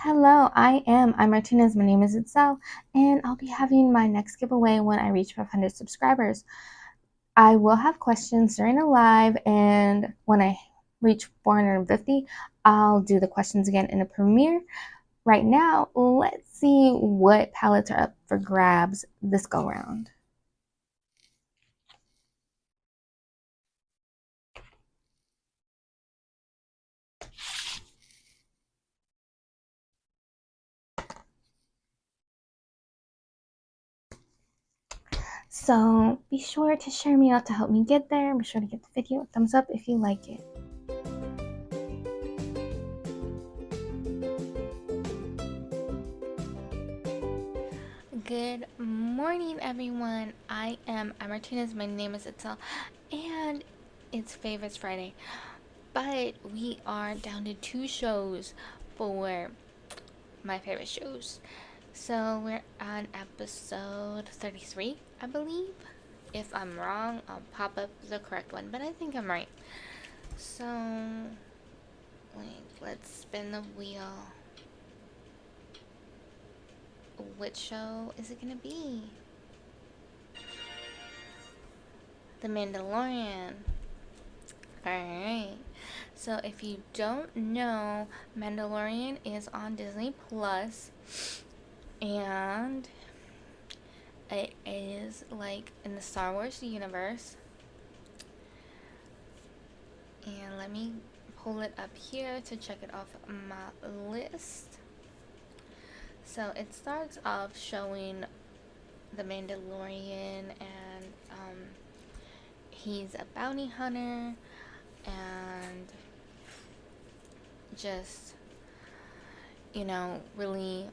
Hello, I'm Martinez. My name is Itzell, and I'll be having my next giveaway when I reach 500 subscribers. I will have questions during the live, and when I reach 450, I'll do the questions again in a premiere. Right now, let's see what palettes are up for grabs this go round. So be sure to share me out to help me get there. Be sure to give the video a thumbs up if you like it. Good morning, everyone. I'm Martinez. My name is Itzell, and it's Favorites Friday. But we are down to 2 shows for my favorite shows. So we're on episode 33, I believe. If I'm wrong, I'll pop up the correct one, but I think I'm right. So, let's spin the wheel. Which show is it gonna be? The Mandalorian. Alright. So if you don't know, Mandalorian is on Disney Plus, and it is like in the Star Wars universe. And let me pull it up here to check it off my list. So it starts off showing the Mandalorian, and he's a bounty hunter, and just, really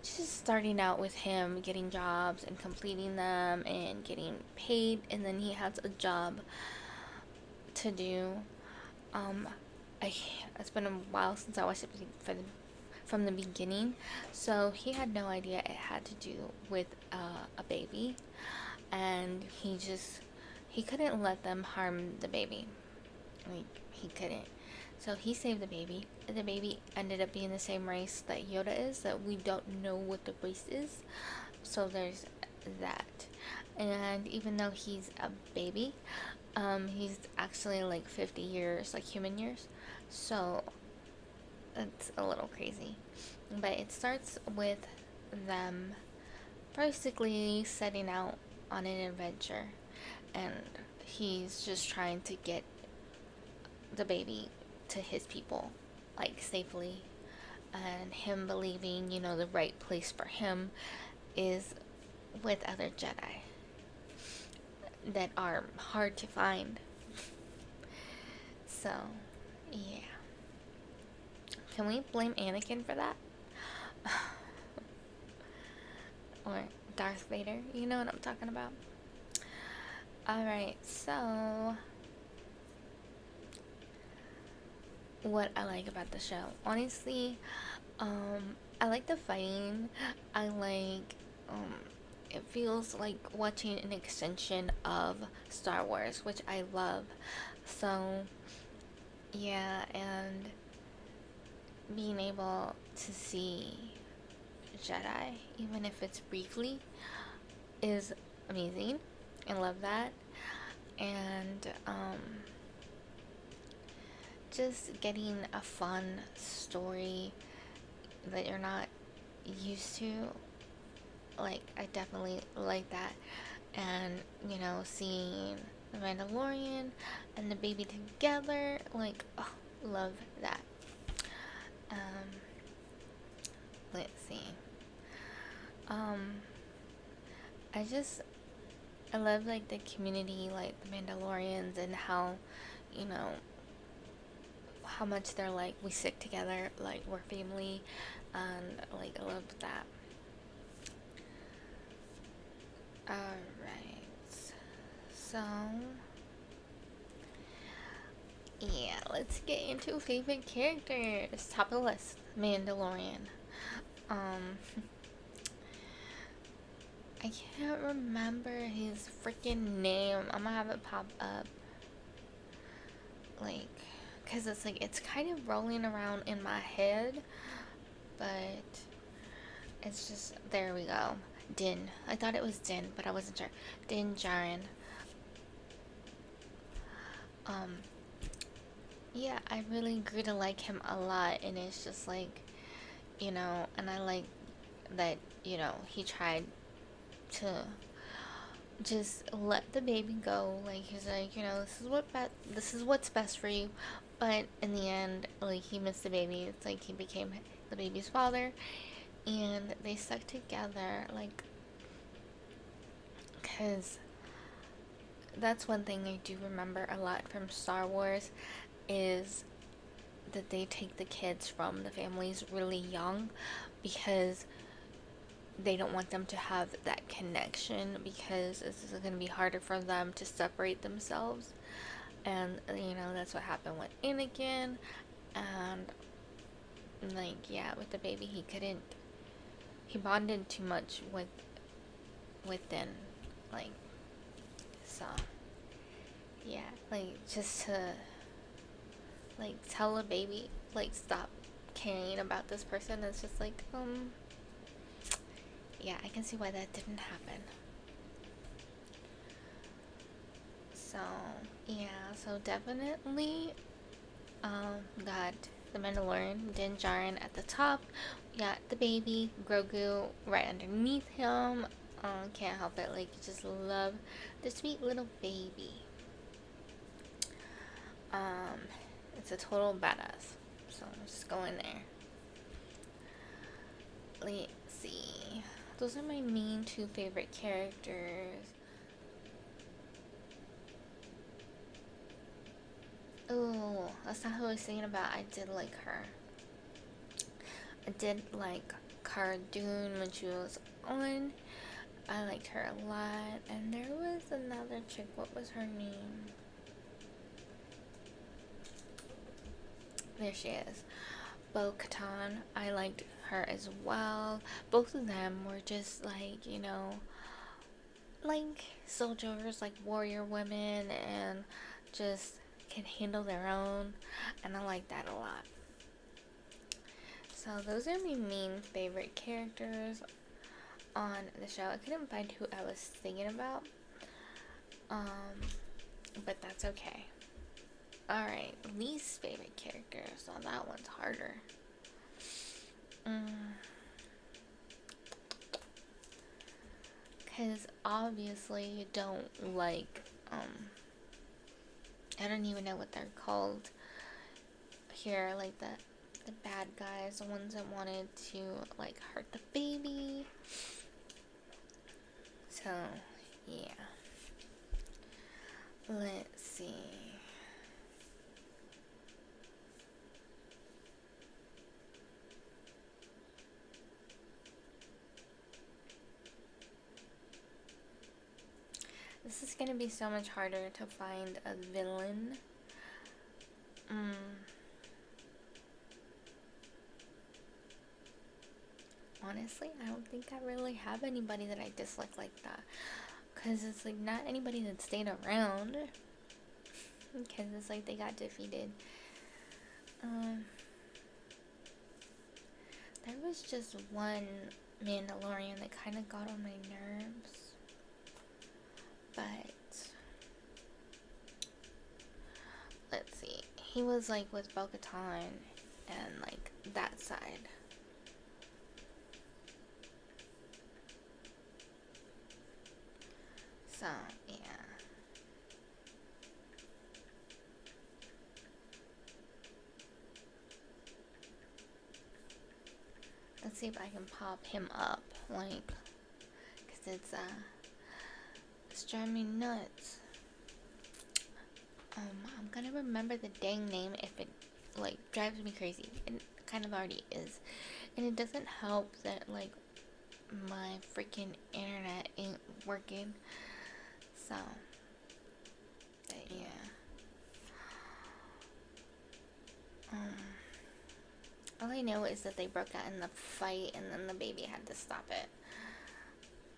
just starting out with him getting jobs and completing them and getting paid, and then he has a job to do. Um, it's been a while since I watched it from the beginning, so he had no idea it had to do with a baby, and he couldn't let them harm the baby. He couldn't. So he saved the baby. The baby ended up being the same race that Yoda is, that we don't know what the race is. So there's that. And even though he's a baby, he's actually like 50 years, like human years. So it's a little crazy. But it starts with them basically setting out on an adventure. And he's just trying to get the baby to his people, like, safely. And him believing, the right place for him is with other Jedi that are hard to find. So, yeah. Can we blame Anakin for that? Or Darth Vader? You know what I'm talking about? Alright, so what I like about the show. Honestly, I like the fighting. I like, it feels like watching an extension of Star Wars, which I love. So, yeah, and being able to see Jedi, even if it's briefly, is amazing. I love that. And, just getting a fun story that you're not used to, like, I definitely like that. And seeing the Mandalorian and the baby together, like, oh, love that. um let's see. um I love, like, the community, like the Mandalorians, and how, you know how much they're like, we stick together, like we're family, and, like, I love that. Alright, so yeah, let's get into favorite characters. Top of the list, Mandalorian. um I can't remember his freaking name. I'm gonna have it pop up, like, because it's like it's kind of rolling around in my head, but it's just, there we go. Din. I thought it was Din, but I wasn't sure. Din Djarin. Um, yeah, I really grew to like him a lot, and it's just like, and I like that, he tried to just let the baby go. Like, he's like, this is what's best for you. But in the end, like, he missed the baby. It's like he became the baby's father, and they stuck together, like, because that's one thing I do remember a lot from Star Wars, is that they take the kids from the families really young, because they don't want them to have that connection, because it's going to be harder for them to separate themselves. And that's what happened with Anakin. And like, yeah, with the baby, he bonded too much with Din, like, so yeah, like, just to like tell a baby, like, stop caring about this person, it's just like, yeah, I can see why that didn't happen. So yeah, so definitely got the Mandalorian, Din Djarin at the top. We got the baby Grogu right underneath him. Can't help it, like, just love the sweet little baby. It's a total badass. So let's just go in there. Let's see. Those are my main two favorite characters. Oh, that's not who I was thinking about. I did like her. I did like Cara Dune when she was on. I liked her a lot. And there was another chick. What was her name? There she is. Bo-Katan. I liked her as well. Both of them were just like, like soldiers, like warrior women, and just can handle their own. And I like that a lot. So those are my main favorite characters on the show. I couldn't find who I was thinking about, but that's okay. Alright, least favorite characters. So that one's harder. Because obviously you don't like, I don't even know what they're called here, like the bad guys, the ones that wanted to, like, hurt the baby. So, yeah. Let's see. This is gonna be so much harder to find a villain. Honestly, I don't think I really have anybody that I dislike like that. Because it's like not anybody that stayed around. Because it's like they got defeated. There was just one Mandalorian that kind of got on my nerves. But let's see. He was like with Bo-Katan and like that side. So, yeah. Let's see if I can pop him up, like, because it's driving me nuts. I'm gonna remember the dang name if it, like, drives me crazy. It kind of already is. And it doesn't help that, like, my freaking internet ain't working. So, but yeah. All I know is that they broke out in the fight and then the baby had to stop it.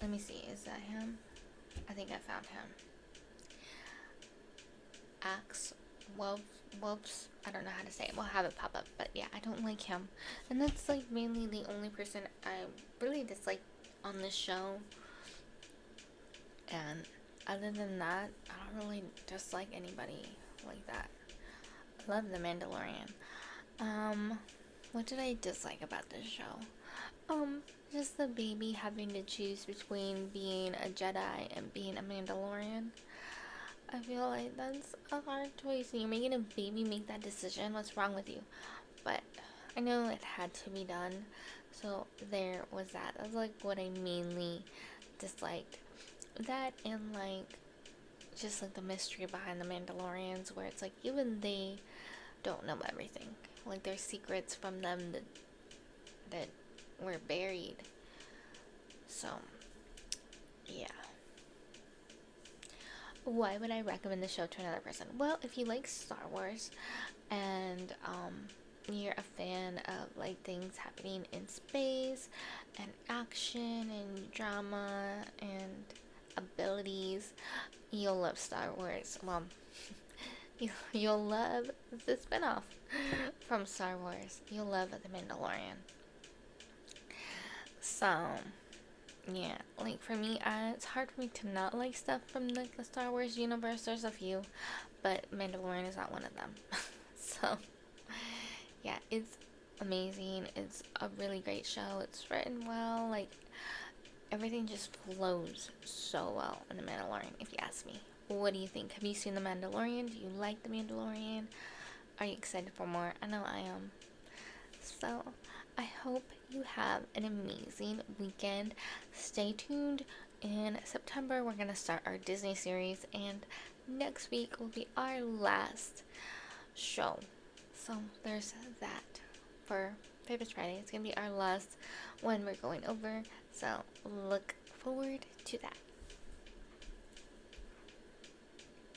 Let me see, is that him? I think I found him. Axe Whoops, I don't know how to say it. We'll have it pop up, but yeah, I don't like him, and that's like mainly the only person I really dislike on this show. And other than that, I don't really dislike anybody like that. I love the Mandalorian. Um, what did I dislike about this show? Um, just the baby having to choose between being a Jedi and being a Mandalorian. I feel like that's a hard choice. You're making a baby make that decision. What's wrong with you? But I know it had to be done. So there was that. That's like what I mainly disliked. That and like just like the mystery behind the Mandalorians, where it's like even they don't know everything. Like there's secrets from them that were buried. So yeah. Why would I recommend the show to another person? Well, if you like Star Wars and you're a fan of like things happening in space and action and drama and abilities, you'll love Star Wars. Well, you'll love the spinoff from Star Wars. You'll love The Mandalorian. So, yeah, like for me, it's hard for me to not like stuff from like the Star Wars universe. There's a few, but Mandalorian is not one of them. So, yeah, it's amazing. It's a really great show. It's written well. Like everything just flows so well in The Mandalorian. If you ask me, what do you think? Have you seen The Mandalorian? Do you like The Mandalorian? Are you excited for more? I know I am. So, I hope you have an amazing weekend. Stay tuned. In September, we're going to start our Disney series, and next week will be our last show. So, there's that for Favorites Friday. It's going to be our last one we're going over. So, look forward to that.